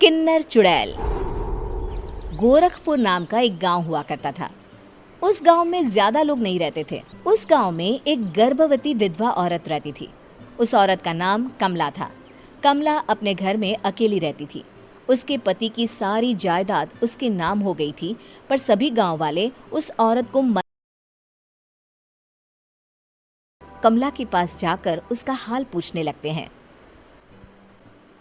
किन्नर चुड़ैल। गोरखपुर नाम का एक गांव हुआ करता था। उस गांव में ज्यादा लोग नहीं रहते थे। उस गांव में एक गर्भवती विधवा औरत रहती थी। उस औरत का नाम कमला था। कमला अपने घर में अकेली रहती थी। उसके पति की सारी जायदाद उसके नाम हो गई थी, पर सभी गांव वाले उस औरत को कमला के पास जाकर उसका हाल पूछने लगते हैं।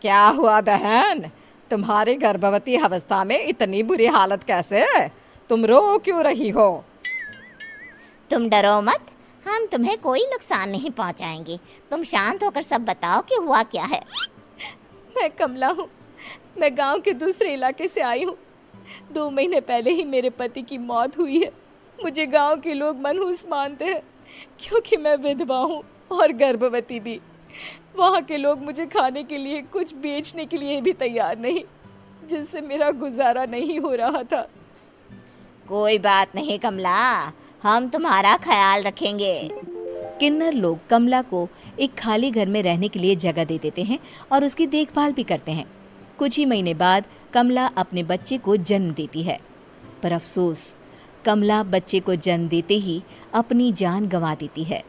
क्या हुआ बहन, तुम्हारी गर्भवती अवस्था में इतनी बुरी हालत कैसे है? तुम रो क्यों रही हो? तुम डरो मत, हम तुम्हें कोई नुकसान नहीं पहुंचाएंगे। तुम शांत होकर सब बताओ कि हुआ क्या है। मैं कमला हूँ। मैं गांव के दूसरे इलाके से आई हूँ। 2 महीने पहले ही मेरे पति की मौत हुई है। मुझे गांव के लोग मनहूस मानते हैं क्योंकि मैं विधवा हूँ और गर्भवती भी। वहाँ के लोग मुझे खाने के लिए कुछ बेचने के लिए भी तैयार नहीं, जिससे मेरा गुजारा नहीं हो रहा था। कोई बात नहीं कमला, हम तुम्हारा ख्याल रखेंगे। किन्नर लोग कमला को एक खाली घर में रहने के लिए जगह दे देते हैं और उसकी देखभाल भी करते हैं। कुछ ही महीने बाद कमला अपने बच्चे को जन्म देती है, पर अफसोस, कमला बच्चे को जन्म देते ही अपनी जान गंवा देती है।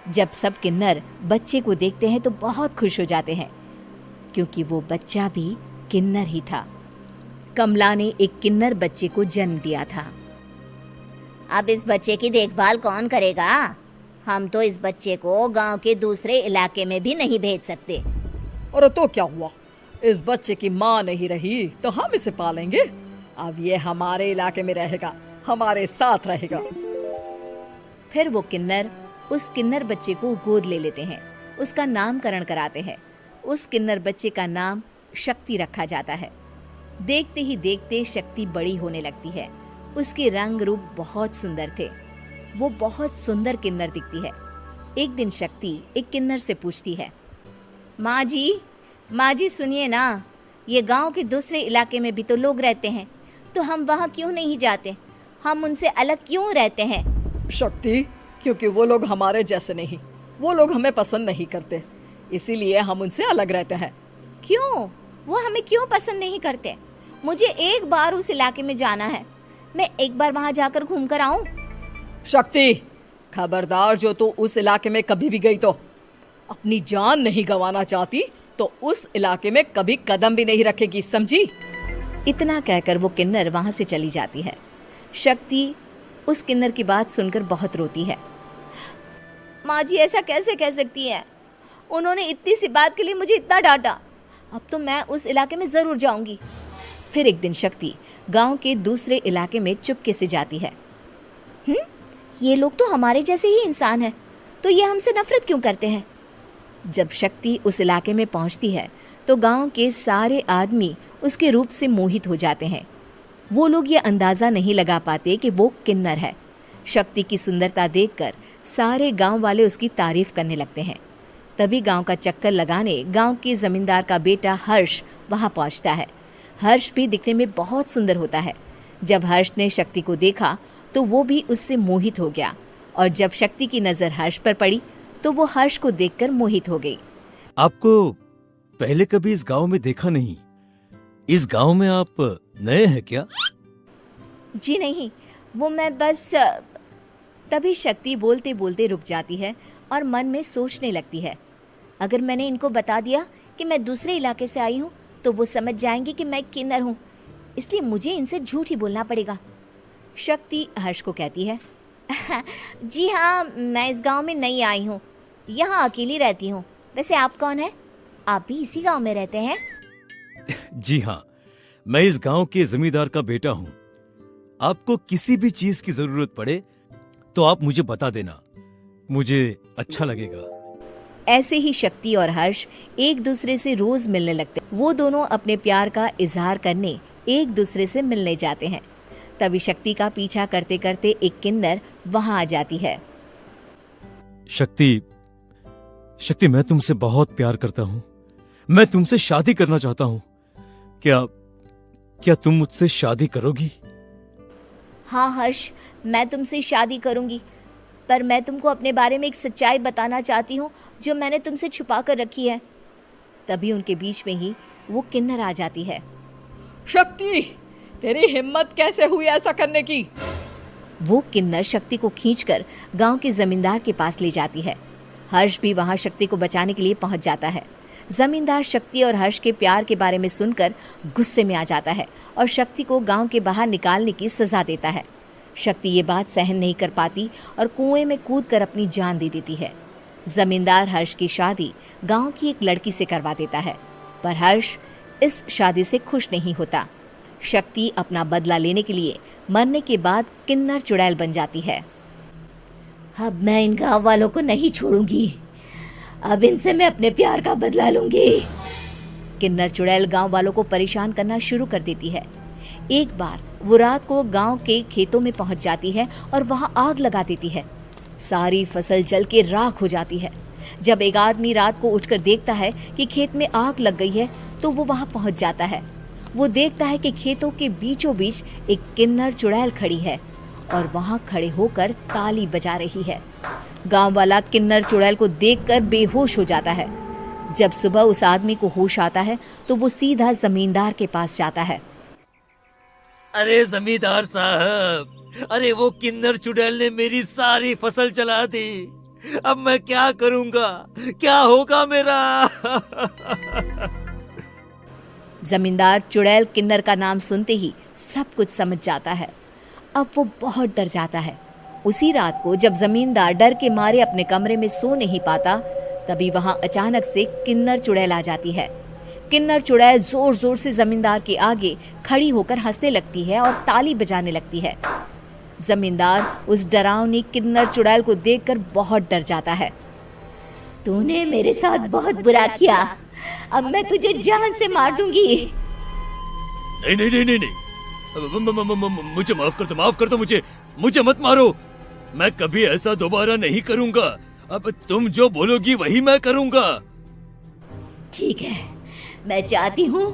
जब सब किन्नर बच्चे को देखते हैं तो बहुत खुश हो जाते हैं, क्योंकि वो बच्चा भी किन्नर ही था। कमला ने एक किन्नर बच्चे को जन्म दिया था। अब इस बच्चे की देखभाल कौन करेगा? हम तो इस बच्चे को गांव के दूसरे इलाके में भी नहीं भेज सकते। और तो क्या हुआ, इस बच्चे की माँ नहीं रही तो हम इसे पालेंगे। अब ये हमारे इलाके में रहेगा, हमारे साथ रहेगा। फिर वो किन्नर उस किन्नर बच्चे को गोद ले लेते हैं, उसका नामकरण कराते हैं। उस किन्नर बच्चे का नाम शक्ति रखा जाता है। देखते ही देखते शक्ति बड़ी होने लगती है। उसके रंग रूप बहुत सुंदर थे। वो बहुत सुंदर किन्नर दिखती है। एक दिन शक्ति एक किन्नर से पूछती है, माँ जी सुनिए ना, ये गांव के दूसरे इलाके में भी तो लोग रहते हैं, तो हम वहाँ क्यों नहीं जाते? हम उनसे अलग क्यों रहते हैं? शक्ति, क्योंकि वो लोग हमारे जैसे नहीं, वो लोग हमें पसंद नहीं करते, इसीलिए हम उनसे अलग रहते हैं। क्यों? वो हमें क्यों पसंद नहीं करते? मुझे एक बार उस इलाके में जाना है। मैं एक बार वहाँ जाकर घूम कर आऊं। शक्ति, खबरदार, जो तू उस इलाके में कभी भी गई तो अपनी जान नहीं गंवाना चाहती तो उस इलाके में कभी कदम भी नहीं रखेगी, समझी? इतना कहकर वो किन्नर वहाँ से चली जाती है। शक्ति उस किन्नर की बात सुनकर बहुत रोती है। माँ जी ऐसा कैसे कह सकती हैं? उन्होंने इतनी सी बात के लिए मुझे इतना डांटा। अब तो मैं उस इलाके में ज़रूर जाऊंगी। फिर एक दिन शक्ति गांव के दूसरे इलाके में चुपके से जाती है। ये लोग तो हमारे जैसे ही इंसान हैं, तो ये हमसे नफरत क्यों करते हैं? जब शक्ति उस इलाके में पहुंचती है तो गांव के सारे आदमी उसके रूप से मोहित हो जाते हैं। वो लोग ये अंदाज़ा नहीं लगा पाते कि वो किन्नर है। शक्ति की सुंदरता देखकर सारे गांव वाले उसकी तारीफ करने लगते हैं। तभी गांव का चक्कर लगाने गांव के जमींदार का बेटा हर्ष वहां पहुंचता है। हर्ष भी दिखने में बहुत सुंदर होता है। जब हर्ष ने शक्ति को देखा तो वो भी उससे मोहित हो गया, और जब शक्ति की नज़र हर्ष पर पड़ी तो वो हर्ष को देखकर मोहित हो गई। आपको पहले कभी इस गांव में देखा नहीं। इस गांव में आप नए हैं क्या? जी नहीं, वो मैं बस। तभी शक्ति बोलते बोलते रुक जाती है और मन में सोचने लगती है, अगर मैंने इनको बता दिया कि मैं दूसरे इलाके से आई हूँ तो वो समझ जाएंगे कि मैं किन्नर हूँ, इसलिए मुझे इनसे झूठ ही बोलना पड़ेगा। शक्ति हर्ष को कहती है, जी हाँ, मैं इस गांव में नई आई हूँ, यहाँ अकेली रहती हूँ। वैसे आप कौन है? आप भी इसी गांव में रहते हैं? जी हाँ, मैं इस गांव के जमींदार का बेटा हूँ। आपको किसी भी चीज की जरूरत पड़े तो आप मुझे बता देना, मुझे अच्छा लगेगा। ऐसे ही शक्ति और हर्ष एक दूसरे से रोज मिलने लगते। वो दोनों अपने प्यार का इजहार करने एक दूसरे से मिलने जाते हैं। तभी शक्ति का पीछा करते करते एक किन्नर वहां आ जाती है। शक्ति, मैं तुमसे बहुत प्यार करता हूँ। मैं तुमसे शादी करना चाहता हूँ। क्या तुम मुझसे शादी करोगी? हाँ हर्ष, मैं तुमसे शादी करूंगी, पर मैं तुमको अपने बारे में एक सच्चाई बताना चाहती हूँ जो मैंने तुमसे छुपा कर रखी है। तभी उनके बीच में ही वो किन्नर आ जाती है। शक्ति, तेरी हिम्मत कैसे हुई ऐसा करने की? वो किन्नर शक्ति को खींचकर गांव के जमींदार के पास ले जाती है। हर्ष भी वहां शक्ति को बचाने के लिए पहुंच जाता है। जमींदार शक्ति और हर्ष के प्यार के बारे में सुनकर गुस्से में आ जाता है और शक्ति को गांव के बाहर निकालने की सजा देता है। शक्ति ये बात सहन नहीं कर पाती और कुएं में कूदकर अपनी जान दे देती है। जमींदार हर्ष की शादी गांव की एक लड़की से करवा देता है, पर हर्ष इस शादी से खुश नहीं होता। शक्ति अपना बदला लेने के लिए मरने के बाद किन्नर चुड़ैल बन जाती है। अब मैं इन गांव वालों को नहीं छोड़ूंगी। अब इनसे मैं अपने प्यार का बदला लूंगी। किन्नर चुड़ैल गांव वालों को परेशान करना शुरू कर देती है। एक बार वो रात को गांव के खेतों में पहुंच जाती है और वहां आग लगा देती है। सारी फसल जल के राख हो जाती है। जब एक आदमी रात को उठकर देखता है कि खेत में आग लग गई है तो वो वहां पहुंच जाता है। वो देखता है कि खेतों के बीचों बीच एक किन्नर चुड़ैल खड़ी है और वहां खड़े होकर ताली बजा रही है। गांव वाला किन्नर चुड़ैल को देखकर बेहोश हो जाता है। जब सुबह उस आदमी को होश आता है तो वो सीधा जमींदार के पास जाता है। अरे जमींदार साहब, अरे वो किन्नर चुड़ैल ने मेरी सारी फसल जला दी। अब मैं क्या करूंगा, क्या होगा मेरा? जमींदार चुड़ैल किन्नर का नाम सुनते ही सब कुछ समझ जाता है। अब वो बहुत डर जाता है। उसी रात को जब जमींदार डर के मारे अपने कमरे में सो नहीं पाता, तभी वहां अचानक से किन्नर चुड़ैल आ जाती है। किन्नर चुड़ैल जोर जोर से जमींदार के आगे खड़ी होकर हंसने लगती है और ताली बजाने लगती है। जमींदार उस डरावनी किन्नर चुड़ैल को देखकर बहुत डर जाता है। तूने मेरे साथ बहुत बुरा किया। अब मैं तुझे जान से मार दूंगी। नहीं नहीं नहीं नहीं नहीं, मुझे माफ कर दो, मुझे मत मारो। मैं कभी ऐसा दोबारा नहीं करूंगा। अब तुम जो बोलोगी वही मैं करूंगा। ठीक है, मैं चाहती हूँ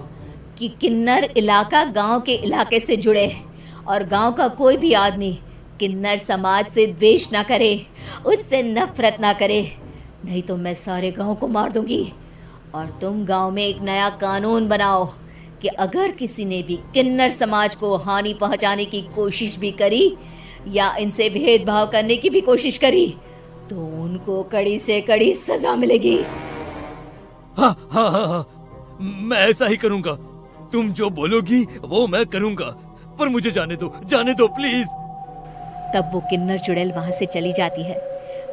कि किन्नर इलाका गांव के इलाके से जुड़े और गांव का कोई भी आदमी किन्नर समाज से द्वेष ना करे, उससे नफरत ना करे, नहीं तो मैं सारे गांव को मार दूंगी। और तुम गांव में एक नया कानून बनाओ कि अगर किसी ने भी किन्नर समाज को हानि पहुंचाने की कोशिश भी करी या इनसे भेदभाव करने की भी कोशिश करी तो उनको कड़ी से कड़ी सजा मिलेगी। हाँ हाँ हाँ हाँ, मैं ऐसा ही करूंगा। तुम जो बोलोगी वो मैं करूंगा, पर मुझे जाने दो प्लीज। तब वो किन्नर चुड़ैल वहां से चली जाती है।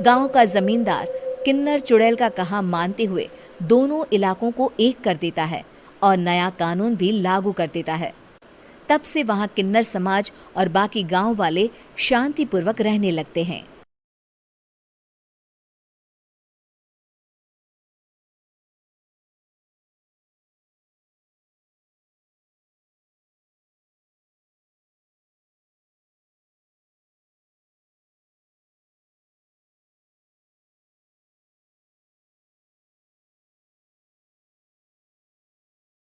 गांव का जमींदार किन्नर चुड़ैल का कहा मानते हुए दोनों इलाकों को एक कर देता है और नया कानून भी लागू कर देता है। तब से वहां किन्नर समाज और बाकी गांव वाले शांतिपूर्वक रहने लगते हैं।